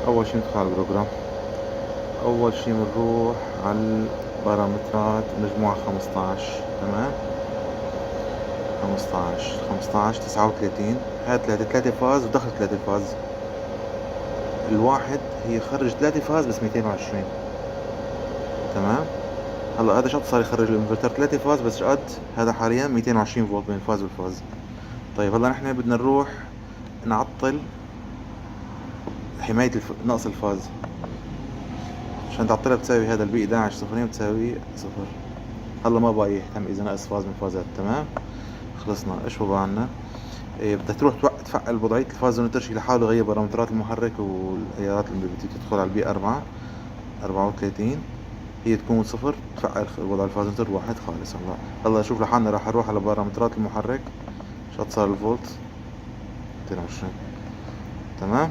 اول شي ندخل على البروجرام. اول شي بنروح على البارامترات مجموعة 15. تمام. 15 39 هاي 3 فاز ودخل 3 فاز. الواحد هي خرج 3 فاز بس 220. تمام. هلا هذا شرط صار يخرج الانفرتر 3 فاز بس شقد هذا حاليا 220 فولت بين الفاز والفاز. طيب هلا نحن بدنا نروح نعطل حماية نقص الفاز. عشان تعطلها بتساوي هذا البي 11 صفرين بتساوي صفر. هلا ما بقى يهتم اذا نقص فاز من فازات. تمام. خلصنا. ايش هو بقى عنا؟ إيه، بدك تروح تفعل وضعية الفاز ونترشي لحاله يغير بارامترات المحرك والخيارات اللي بدك تدخل على البي 4 34 هي تكون صفر. تفعل وضع الفازنتر واحد خالص. هلا شوف لحالنا راح اروح على بارامترات المحرك. شو صار الفولت؟ 220. تمام.